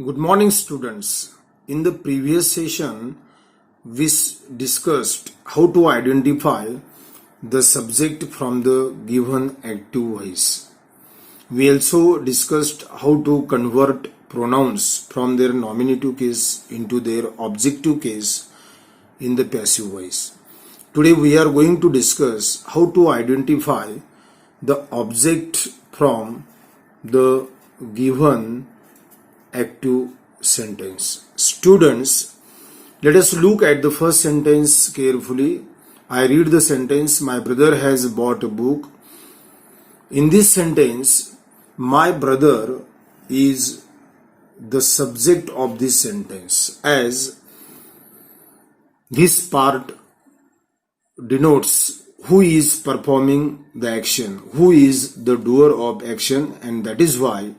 Good morning, students. In the previous session, we discussed how to identify the subject from the given active voice. We also discussed how to convert pronouns from their nominative case into their objective case in the passive voice. Today, we are going to discuss how to identify the object from the given active sentence. Students, let us look at the first sentence carefully. I read the sentence, my brother has bought a book. In this sentence, my brother is the subject of this sentence, as this part denotes who is performing the action, who is the doer of action, and that is why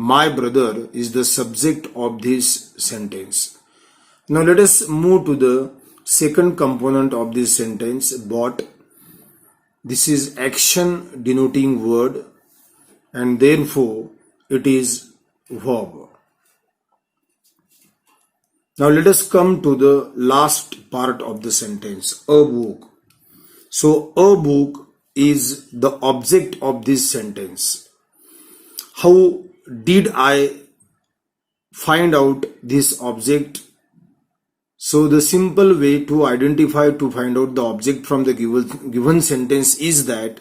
my brother is the subject of this sentence. Now let us move to the second component of this sentence, bought. This is action denoting word and therefore it is verb. Now let us come to the last part of the sentence, a book. So a book is the object of this sentence. How did I find out this object? So the simple way to find out the object from the given sentence is that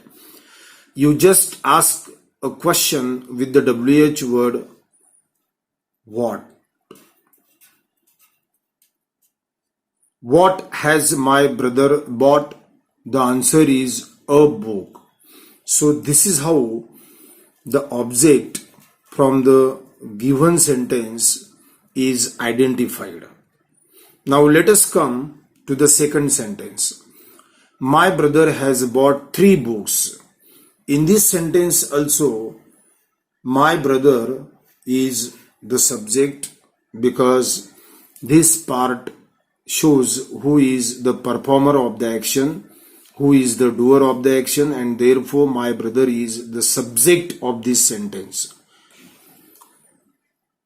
you just ask a question with the WH word what. What has my brother bought? The answer is a book. So this is how the object from the given sentence is identified. Now let us come to the second sentence. My brother has bought 3 books. In this sentence also, my brother is the subject because this part shows who is the performer of the action, who is the doer of the action, and therefore my brother is the subject of this sentence.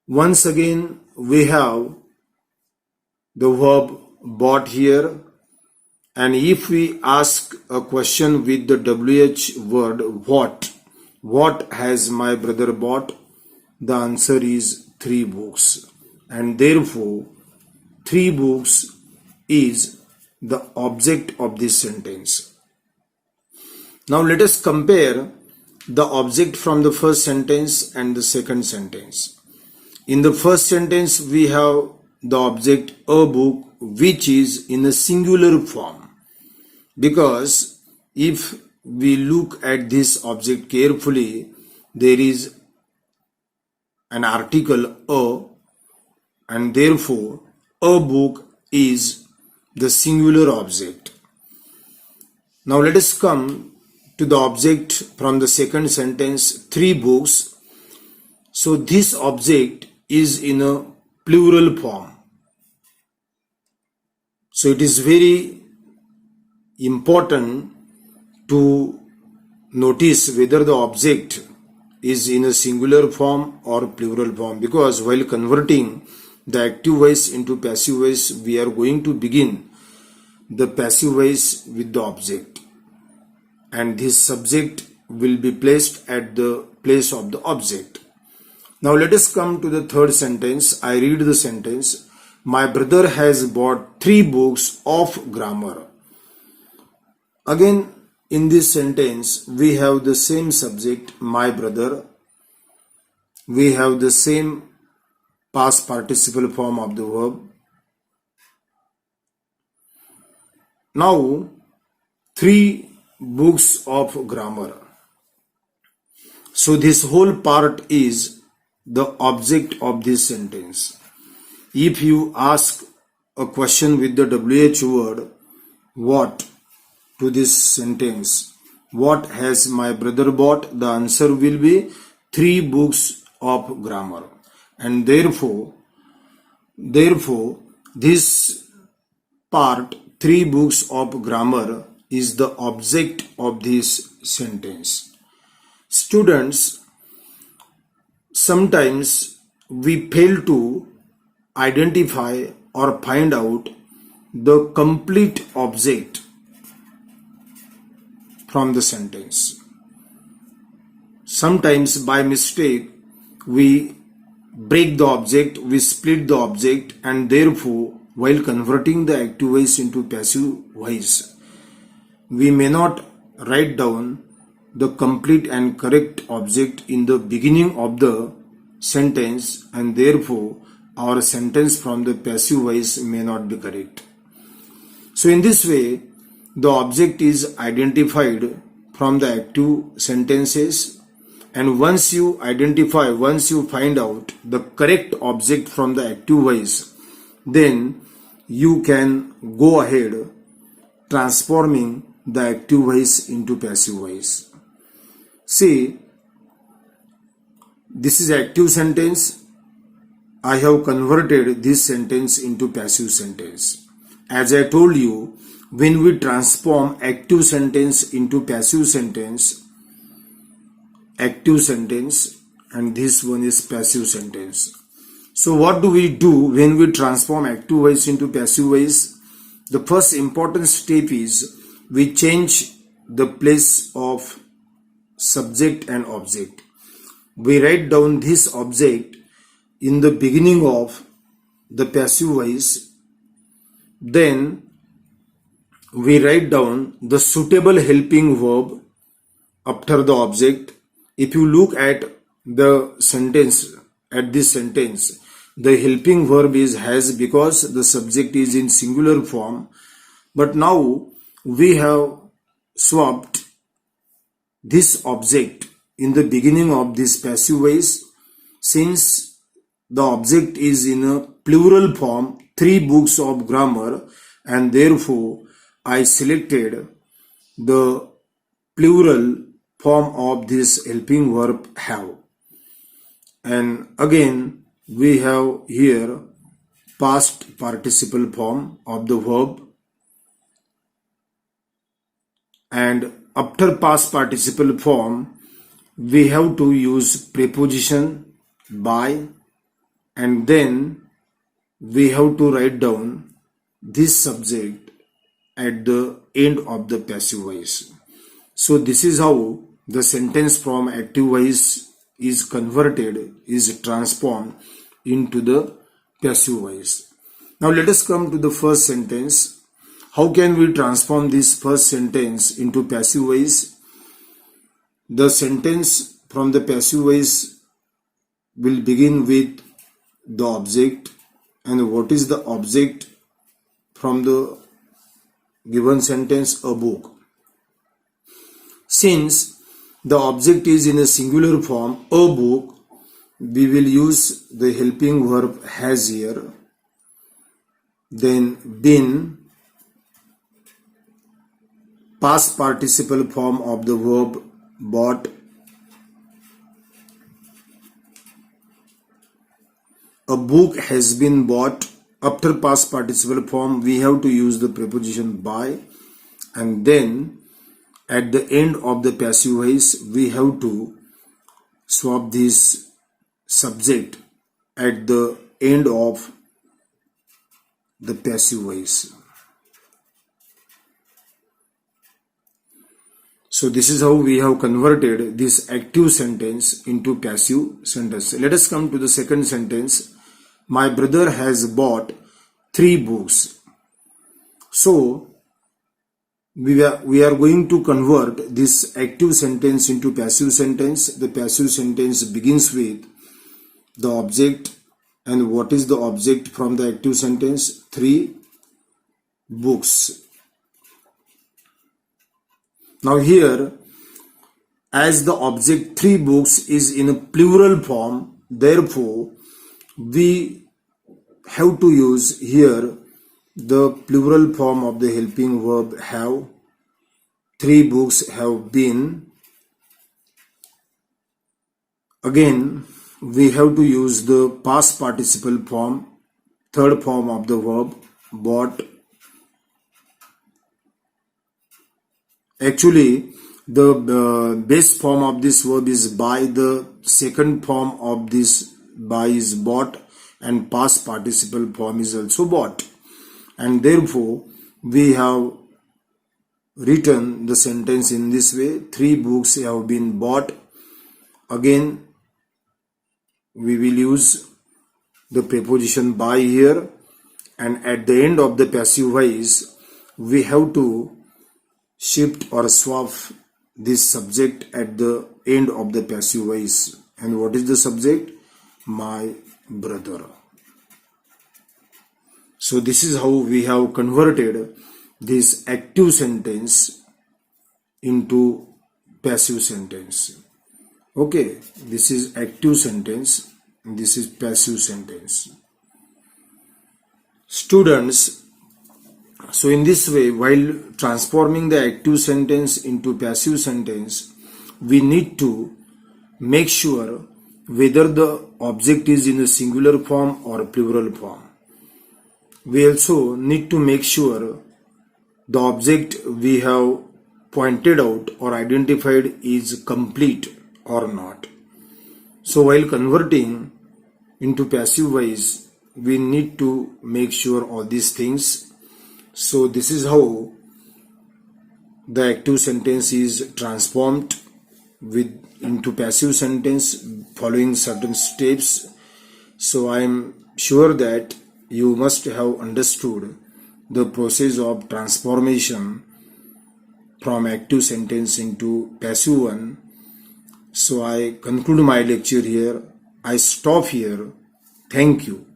Once again, we have the verb bought here, and if we ask a question with the WH word what has my brother bought? The answer is 3 books, and therefore 3 books is the object of this sentence. Now let us compare the object from the first sentence and the second sentence. In the first sentence, we have the object a book, which is in a singular form, because if we look at this object carefully, there is an article a, and therefore a book is the singular object. Now let us come to the object from the second sentence, 3 books. So this object is in a plural form. So it is very important to notice whether the object is in a singular form or plural form, because while converting the active voice into passive voice, we are going to begin the passive voice with the object, and this subject will be placed at the place of the object. Now let us come to the third sentence. I read the sentence, my brother has bought 3 books of grammar. Again, in this sentence, we have the same subject, my brother. We have the same past participle form of the verb. Now, 3 books of grammar. So this whole part is the object of this sentence. If you ask a question with the WH word what to this sentence, what has my brother bought? The answer will be 3 books of grammar, and therefore this part, 3 books of grammar, is the object of this sentence. Students, sometimes we fail to identify or find out the complete object from the sentence. Sometimes by mistake we break the object, we split the object, and therefore while converting the active voice into passive voice, we may not write down the complete and correct object in the beginning of the sentence, and therefore our sentence from the passive voice may not be correct. So in this way, the object is identified from the active sentences, and once you find out the correct object from the active voice, then you can go ahead transforming the active voice into passive voice. See, this is active sentence. I have converted this sentence into passive sentence. As I told you, when we transform active sentence into passive sentence, and this one is passive sentence. So what do we do when we transform active voice into passive voice? The first important step is we change the place of subject and object. We write down this object in the beginning of the passive voice. Then we write down the suitable helping verb after the object. If you look at the sentence, the helping verb is has, because the subject is in singular form. But now we have swapped this object in the beginning of this passive voice. Since the object is in a plural form, 3 books of grammar, and therefore I selected the plural form of this helping verb have. And again we have here past participle form of the verb, and after past participle form we have to use preposition by, and then we have to write down this subject at the end of the passive voice. So this is how the sentence from active voice is converted, is transformed into the passive voice. Now let us come to the first sentence. How can we transform this first sentence into passive voice? The sentence from the passive voice will begin with the object. And what is the object from the given sentence? A book. Since the object is in a singular form, a book, we will use the helping verb has here, then been, past participle form of the verb bought, a book has been bought. After past participle form we have to use the preposition by, and then at the end of the passive voice we have to swap this subject at the end of the passive voice. So this is how we have converted this active sentence into passive sentence. Let us come to the second sentence. My brother has bought 3 books. So we are going to convert this active sentence into passive sentence. The passive sentence begins with the object, and what is the object from the active sentence? 3 books. Now here, as the object 3 books is in a plural form, therefore we have to use here the plural form of the helping verb have. 3 books have been. Again we have to use the past participle form, third form of the verb bought. Actually the base form of this verb is by, the second form of this buy is bought, and past participle form is also bought. And therefore, we have written the sentence in this way: 3 books have been bought. Again, we will use the preposition by here, and at the end of the passive voice, we have to shift or swap this subject at the end of the passive voice. And what is the subject? My brother. So this is how we have converted this active sentence into passive sentence. Okay, this is active sentence, this is passive sentence. Students, so in this way, while transforming the active sentence into passive sentence, we need to make sure whether the object is in a singular form or plural form. We also need to make sure the object we have pointed out or identified is complete or not. So while converting into passive voice, we need to make sure all these things. So this is how the active sentence is transformed into passive sentence following certain steps. So I am sure that you must have understood the process of transformation from active sentence into passive one. So I conclude my lecture here. I stop here. Thank you.